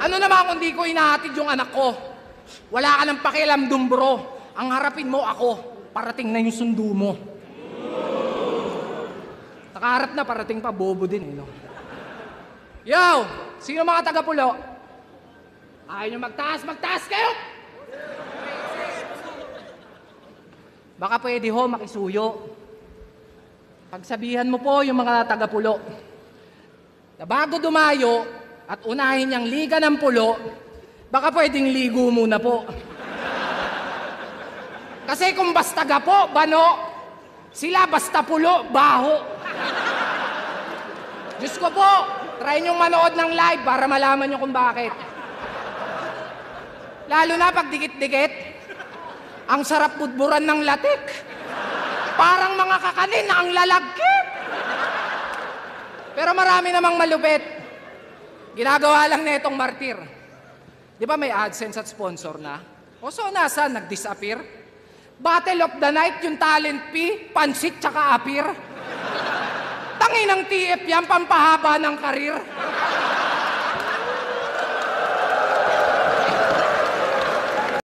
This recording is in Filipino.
Ano naman kung di ko inahatid yung anak ko? Wala ka ng pakialam dun, bro. Ang harapin mo ako, parating na yung sundo mo. Nakaharap na, parating pa, bobo din eh, no? Yo! Sino mga taga-Pulo? Ayaw nyo magtaas, magtaas kayo! Baka pwede ho, makisuyo. Pagsabihan mo po yung mga taga-Pulo na bago dumayo at unahin niyang liga ng Pulo, baka pwedeng ligo muna po. Kasi kung basta gapo, bano, sila basta Pulo, baho. Diyos ko po, try niyong manood ng live para malaman niyo kung bakit. Lalo na pag dikit-dikit, ang sarap budburan ng latik. Parang mga kakanin na ang lalagkit. Pero marami namang malupit. Ginagawa lang na itong martir. Di ba may AdSense at sponsor na? O so nasa nag-disappear? Battle of the Night, yung talent fee, pansit tsaka appear. Tangin ng TF yan, pampahaba ng karir.